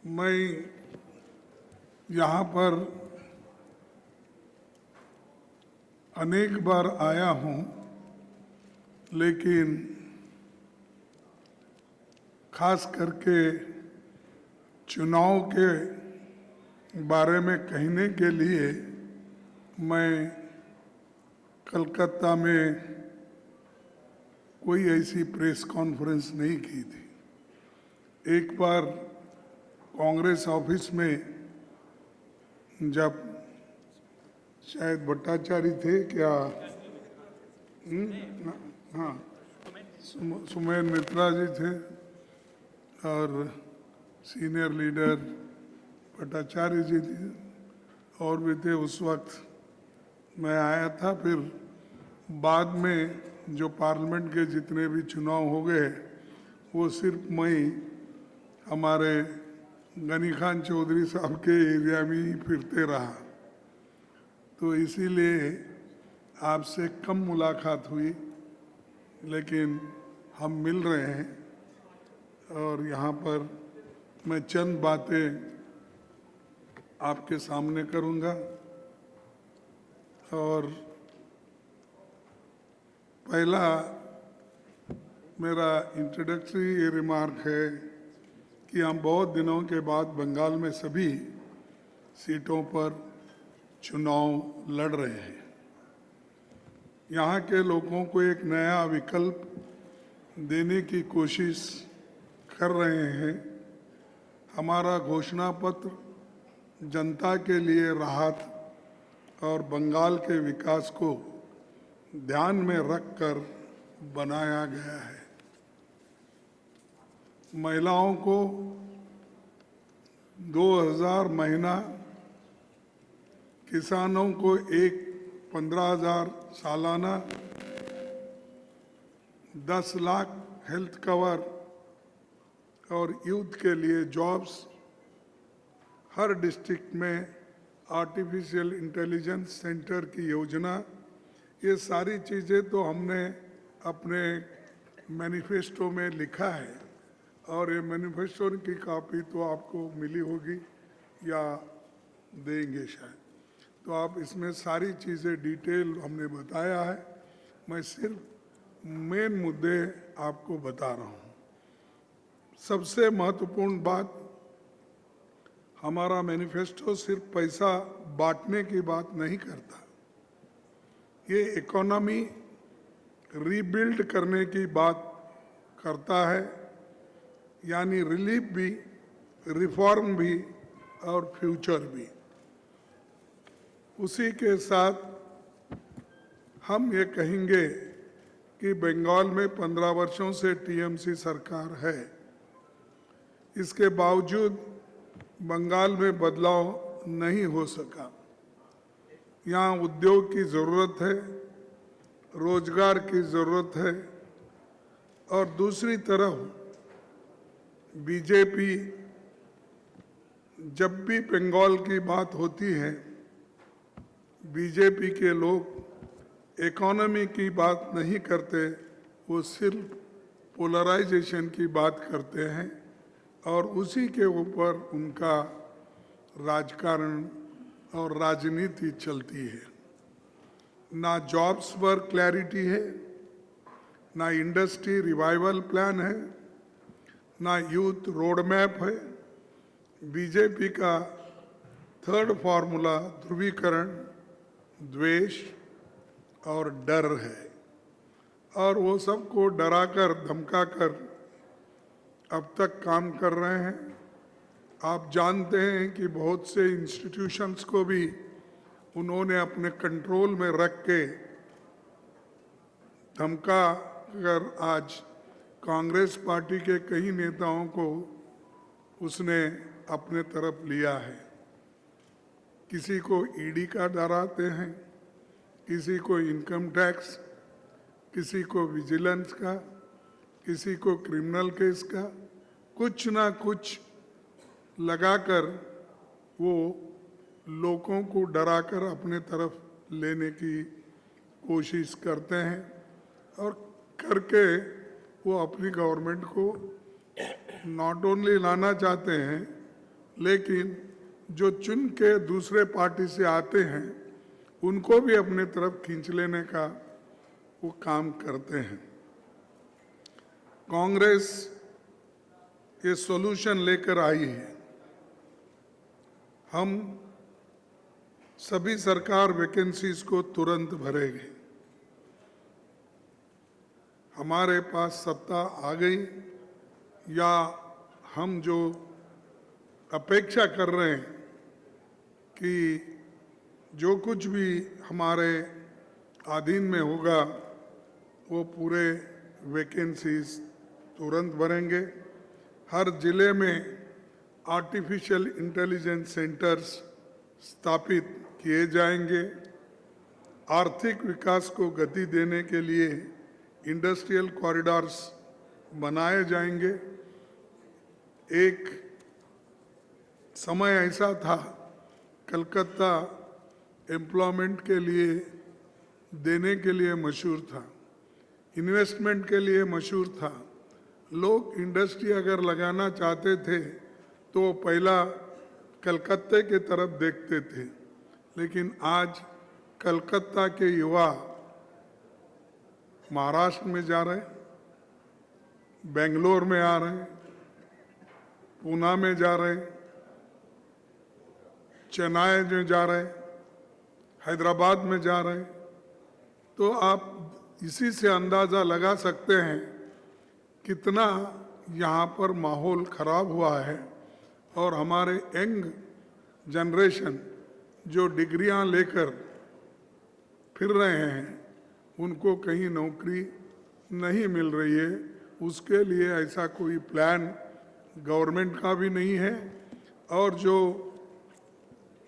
मैं यहाँ पर अनेक बार आया हूँ, लेकिन खास करके चुनाव के बारे में कहने के लिए मैं कलकत्ता में कोई ऐसी प्रेस कॉन्फ्रेंस नहीं की थी। एक बार कांग्रेस ऑफिस में जब शायद भट्टाचार्य थे क्या, हाँ, सुमेर मित्रा जी थे और सीनियर लीडर भट्टाचार्य जी थे और भी थे। उस वक्त मैं आया था। फिर बाद में जो पार्लियामेंट के जितने भी चुनाव हो गए वो सिर्फ मैं हमारे गनी खान चौधरी साहब के एरिया में ही फिरते रहा, तो इसीलिए आपसे कम मुलाकात हुई। लेकिन हम मिल रहे हैं और यहाँ पर मैं चंद बातें आपके सामने करूँगा। और पहला मेरा इंट्रोडक्टरी रिमार्क है कि हम बहुत दिनों के बाद बंगाल में सभी सीटों पर चुनाव लड़ रहे हैं। यहाँ के लोगों को एक नया विकल्प देने की कोशिश कर रहे हैं। हमारा घोषणा पत्र जनता के लिए राहत और बंगाल के विकास को ध्यान में रखकर बनाया गया है। महिलाओं को 2000 महीना, किसानों को 15,000 सालाना, 10 लाख हेल्थ कवर और यूथ के लिए जॉब्स, हर डिस्ट्रिक्ट में आर्टिफिशियल इंटेलिजेंस सेंटर की योजना, ये सारी चीज़ें तो हमने अपने मैनिफेस्टो में लिखा है और ये मैनिफेस्टो की कॉपी तो आपको मिली होगी या देंगे शायद, तो आप इसमें सारी चीज़ें डिटेल हमने बताया है। मैं सिर्फ मेन मुद्दे आपको बता रहा हूँ। सबसे महत्वपूर्ण बात, हमारा मैनिफेस्टो सिर्फ पैसा बांटने की बात नहीं करता, ये इकोनॉमी रीबिल्ड करने की बात करता है, यानी रिलीफ भी, रिफॉर्म भी और फ्यूचर भी। उसी के साथ हम ये कहेंगे कि बंगाल में 15 वर्षों से टीएमसी सरकार है, इसके बावजूद बंगाल में बदलाव नहीं हो सका। यहाँ उद्योग की ज़रूरत है, रोजगार की ज़रूरत है और दूसरी तरफ बीजेपी जब भी बंगाल की बात होती है, बीजेपी के लोग इकोनॉमी की बात नहीं करते, वो सिर्फ पोलराइजेशन की बात करते हैं और उसी के ऊपर उनका राजकारण और राजनीति चलती है। ना जॉब्स पर क्लैरिटी है, ना इंडस्ट्री रिवाइवल प्लान है, ना यूथ रोड मैप है। बीजेपी का थर्ड फार्मूला ध्रुवीकरण, द्वेष और डर है और वो सबको डराकर धमकाकर अब तक काम कर रहे हैं। आप जानते हैं कि बहुत से इंस्टीट्यूशंस को भी उन्होंने अपने कंट्रोल में रख के धमका कर आज कांग्रेस पार्टी के कई नेताओं को उसने अपने तरफ लिया है। किसी को ईडी का डराते हैं, किसी को इनकम टैक्स, किसी को विजिलेंस का, किसी को क्रिमिनल केस का, कुछ ना कुछ लगाकर वो लोगों को डराकर अपने तरफ लेने की कोशिश करते हैं और करके वो अपनी गवर्नमेंट को नॉट ओनली लाना चाहते हैं, लेकिन जो चुन के दूसरे पार्टी से आते हैं उनको भी अपने तरफ खींच लेने का वो काम करते हैं। कांग्रेस ये सॉल्यूशन लेकर आई है। हम सभी सरकार वैकेंसीज को तुरंत भरेंगे। हमारे पास सत्ता आ गई या हम जो अपेक्षा कर रहे हैं कि जो कुछ भी हमारे अधीन में होगा वो पूरे वैकेंसीज तुरंत भरेंगे। हर जिले में आर्टिफिशियल इंटेलिजेंस सेंटर्स स्थापित किए जाएंगे। आर्थिक विकास को गति देने के लिए इंडस्ट्रियल कॉरिडोर्स बनाए जाएंगे। एक समय ऐसा था कलकत्ता एम्प्लॉयमेंट के लिए देने के लिए मशहूर था, इन्वेस्टमेंट के लिए मशहूर था। लोग इंडस्ट्री अगर लगाना चाहते थे तो पहला कलकत्ते के तरफ देखते थे, लेकिन आज कलकत्ता के युवा महाराष्ट्र में जा रहे हैं, बेंगलोर में आ रहे हैं, पूना में जा रहे हैं, चेन्नई में जा रहे हैं, हैदराबाद में जा रहे हैं। तो आप इसी से अंदाज़ा लगा सकते हैं कितना यहाँ पर माहौल ख़राब हुआ है और हमारे यंग जनरेशन जो डिग्रियां लेकर फिर रहे हैं उनको कहीं नौकरी नहीं मिल रही है। उसके लिए ऐसा कोई प्लान गवर्नमेंट का भी नहीं है और जो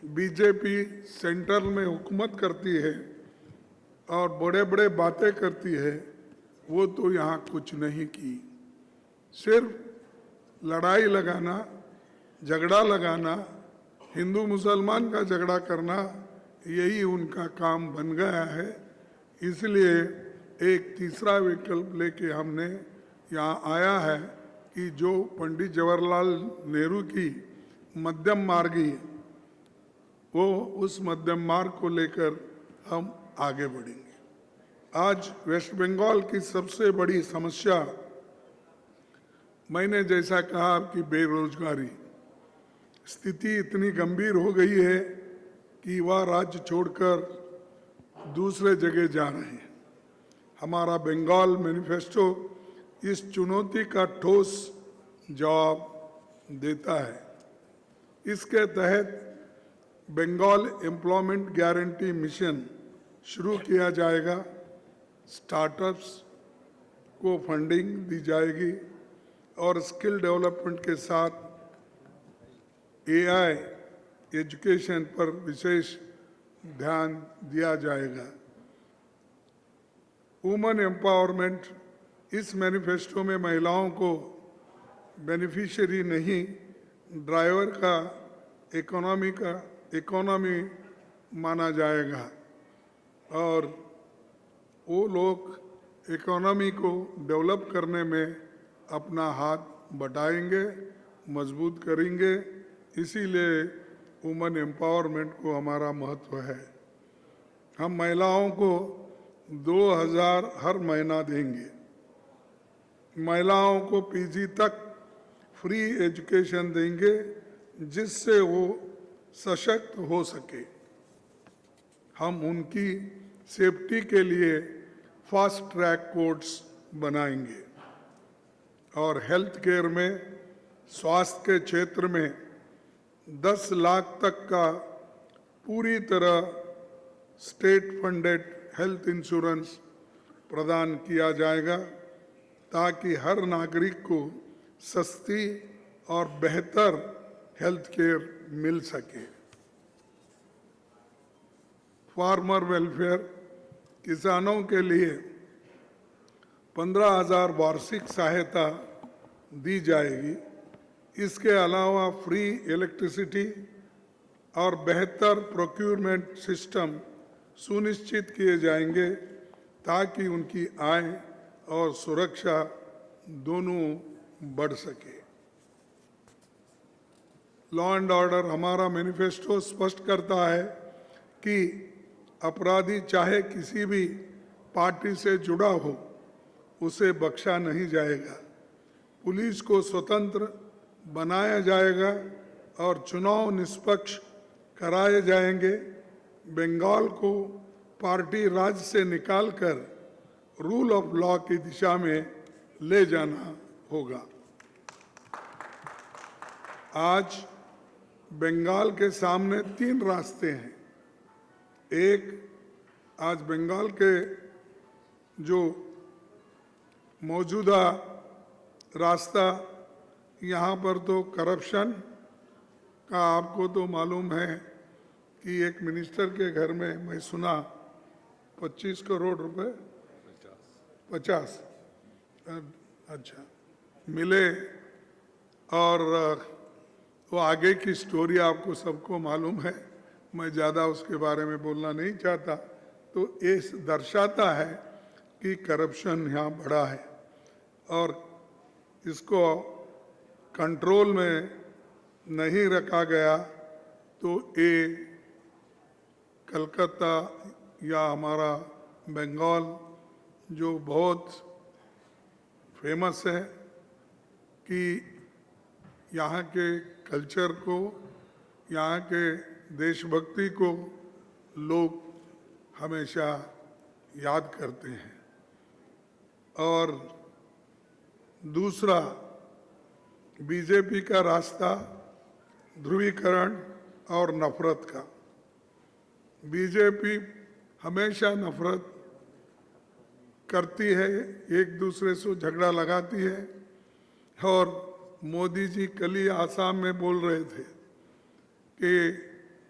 बीजेपी सेंटर में हुकूमत करती है और बड़े बड़े बातें करती है वो तो यहाँ कुछ नहीं की। सिर्फ लड़ाई लगाना, झगड़ा लगाना, हिंदू मुसलमान का झगड़ा करना, यही उनका काम बन गया है। इसलिए एक तीसरा विकल्प लेके हमने यहाँ आया है कि जो पंडित जवाहरलाल नेहरू की मध्यम मार्गी, वो उस मध्यम मार्ग को लेकर हम आगे बढ़ेंगे। आज वेस्ट बंगाल की सबसे बड़ी समस्या मैंने जैसा कहा कि बेरोजगारी स्थिति इतनी गंभीर हो गई है कि वह राज्य छोड़कर दूसरे जगह जा रहे हैं। हमारा बंगाल मैनिफेस्टो इस चुनौती का ठोस जवाब देता है। इसके तहत बंगाल एम्प्लॉयमेंट गारंटी मिशन शुरू किया जाएगा। स्टार्टअप्स को फंडिंग दी जाएगी और स्किल डेवलपमेंट के साथ एआई एजुकेशन पर विशेष ध्यान दिया जाएगा। वुमेन एम्पावरमेंट, इस मैनिफेस्टो में महिलाओं को बेनिफिशियरी नहीं, ड्राइवर का इकोनॉमी माना जाएगा और वो लोग इकोनॉमी को डेवलप करने में अपना हाथ बटाएंगे, मजबूत करेंगे। इसीलिए वुमेन एम्पावरमेंट को हमारा महत्व है। हम महिलाओं को 2000 हर महीना देंगे। महिलाओं को पीजी तक फ्री एजुकेशन देंगे जिससे वो सशक्त हो सके। हम उनकी सेफ्टी के लिए फास्ट ट्रैक कोर्ट्स बनाएंगे और हेल्थ केयर में, स्वास्थ्य के क्षेत्र में 10 लाख तक का पूरी तरह स्टेट फंडेड हेल्थ इंश्योरेंस प्रदान किया जाएगा ताकि हर नागरिक को सस्ती और बेहतर हेल्थ केयर मिल सके। फार्मर वेलफेयर, किसानों के लिए 15,000 वार्षिक सहायता दी जाएगी। इसके अलावा फ्री इलेक्ट्रिसिटी और बेहतर प्रोक्यूरमेंट सिस्टम सुनिश्चित किए जाएंगे ताकि उनकी आय और सुरक्षा दोनों बढ़ सके। लॉ एंड ऑर्डर हमारा मैनिफेस्टो स्पष्ट करता है कि अपराधी चाहे किसी भी पार्टी से जुड़ा हो, उसे बख्शा नहीं जाएगा। पुलिस को स्वतंत्र बनाया जाएगा और चुनाव निष्पक्ष कराए जाएंगे। बंगाल को पार्टी राज से निकालकर रूल ऑफ लॉ की दिशा में ले जाना होगा। आज बंगाल के सामने 3 रास्ते हैं। एक, आज बंगाल के जो मौजूदा रास्ता, यहाँ पर तो करप्शन का आपको तो मालूम है कि एक मिनिस्टर के घर में मैं सुना 25 करोड़ रुपए 50 अच्छा मिले, और वो आगे की स्टोरी आपको सबको मालूम है, मैं ज़्यादा उसके बारे में बोलना नहीं चाहता। तो ये दर्शाता है कि करप्शन यहाँ बढ़ा है और इसको कंट्रोल में नहीं रखा गया तो ये कलकत्ता या हमारा बंगाल जो बहुत फेमस है कि यहाँ के कल्चर को, यहाँ के देशभक्ति को लोग हमेशा याद करते हैं। और दूसरा, बीजेपी का रास्ता ध्रुवीकरण और नफरत का। बीजेपी हमेशा नफरत करती है, एक दूसरे से झगड़ा लगाती है। और मोदी जी कल ही आसाम में बोल रहे थे कि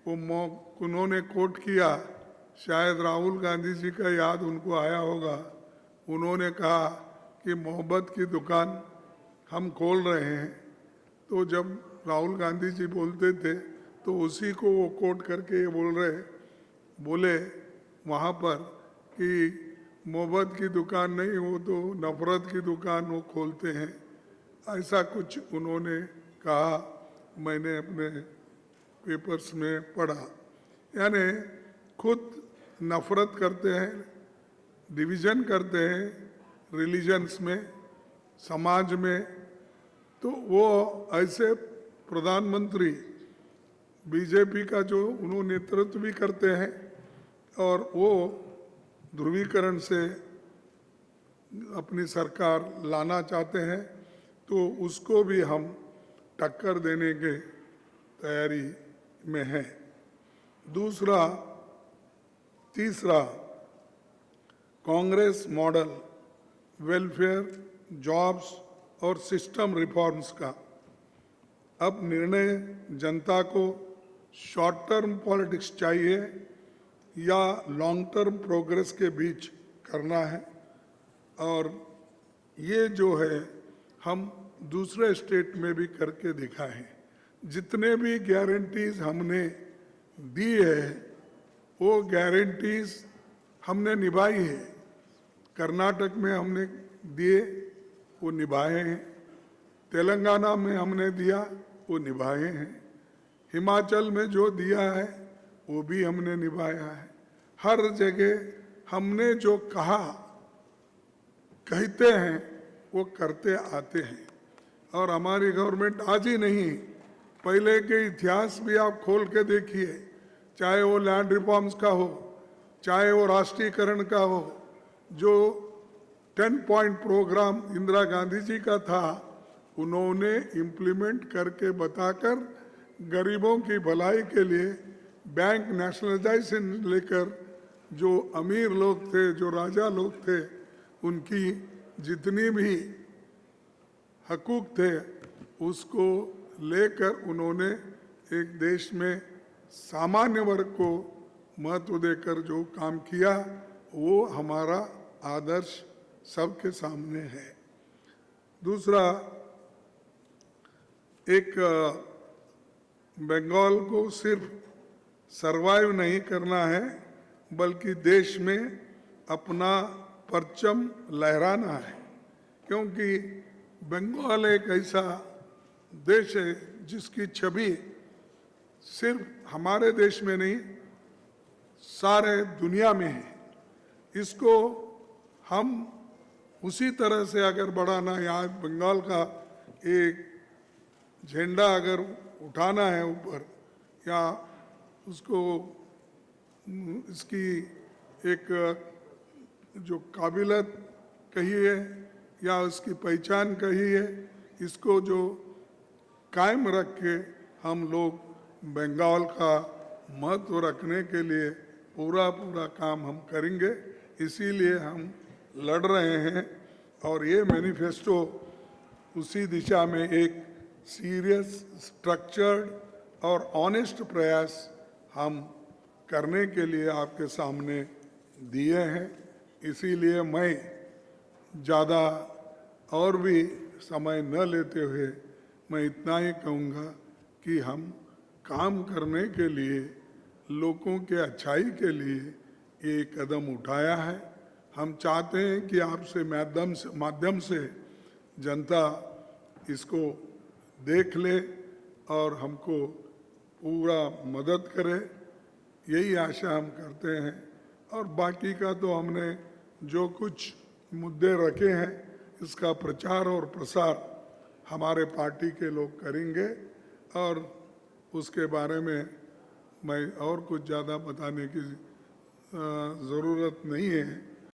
उन्होंने कोट किया, शायद राहुल गांधी जी का याद उनको आया होगा। उन्होंने कहा कि मोहब्बत की दुकान हम खोल रहे हैं। तो जब राहुल गांधी जी बोलते थे तो उसी को वो कोट करके बोले वहाँ पर कि मोहब्बत की दुकान नहीं, वो तो नफरत की दुकान वो खोलते हैं। ऐसा कुछ उन्होंने कहा, मैंने अपने पेपर्स में पढ़ा। यानी खुद नफरत करते हैं, डिवीज़न करते हैं रिलीजन्स में, समाज में। तो वो ऐसे प्रधानमंत्री बीजेपी का जो उन्होंने नेतृत्व भी करते हैं और वो ध्रुवीकरण से अपनी सरकार लाना चाहते हैं, तो उसको भी हम टक्कर देने के तैयारी में हैं। तीसरा, कांग्रेस मॉडल वेलफेयर, जॉब्स और सिस्टम रिफॉर्म्स का। अब निर्णय जनता को शॉर्ट टर्म पॉलिटिक्स चाहिए या लॉन्ग टर्म प्रोग्रेस के बीच करना है। और ये जो है हम दूसरे स्टेट में भी करके दिखाए हैं। जितने भी गारंटीज हमने दी है वो गारंटीज हमने निभाई है। कर्नाटक में हमने दिए, वो निभाए हैं। तेलंगाना में हमने दिया, वो निभाए हैं। हिमाचल में जो दिया है वो भी हमने निभाया है। हर जगह हमने जो कहते हैं वो करते आते हैं। और हमारी गवर्नमेंट आज ही नहीं, पहले के इतिहास भी आप खोल के देखिए, चाहे वो लैंड रिफॉर्म्स का हो, चाहे वो राष्ट्रीयकरण का हो, जो 10 पॉइंट प्रोग्राम इंदिरा गांधी जी का था, उन्होंने इम्प्लीमेंट करके बताकर गरीबों की भलाई के लिए बैंक नेशनलाइजेशन लेकर जो अमीर लोग थे, जो राजा लोग थे, उनकी जितनी भी हकूक थे उसको लेकर उन्होंने एक देश में सामान्य वर्ग को महत्व देकर जो काम किया, वो हमारा आदर्श सबके सामने है। दूसरा, एक बंगाल को सिर्फ सरवाइव नहीं करना है, बल्कि देश में अपना परचम लहराना है। क्योंकि बंगाल एक ऐसा देश है जिसकी छवि सिर्फ हमारे देश में नहीं, सारे दुनिया में है। इसको हम उसी तरह से अगर बढ़ाना, यहाँ बंगाल का एक झंडा अगर उठाना है ऊपर, या उसको इसकी एक जो काबिलियत कहिए या उसकी पहचान कहिए, इसको जो कायम रख के हम लोग बंगाल का महत्व रखने के लिए पूरा काम हम करेंगे। इसीलिए हम लड़ रहे हैं और ये मैनिफेस्टो उसी दिशा में एक सीरियस, स्ट्रक्चर्ड और ऑनेस्ट प्रयास हम करने के लिए आपके सामने दिए हैं। इसीलिए मैं ज़्यादा और भी समय न लेते हुए मैं इतना ही कहूँगा कि हम काम करने के लिए, लोगों के अच्छाई के लिए ये कदम उठाया है। हम चाहते हैं कि आपसे माध्यम से जनता इसको देख ले और हमको पूरा मदद करे, यही आशा हम करते हैं। और बाकी का तो हमने जो कुछ मुद्दे रखे हैं, इसका प्रचार और प्रसार हमारे पार्टी के लोग करेंगे और उसके बारे में मैं और कुछ ज़्यादा बताने की ज़रूरत नहीं है।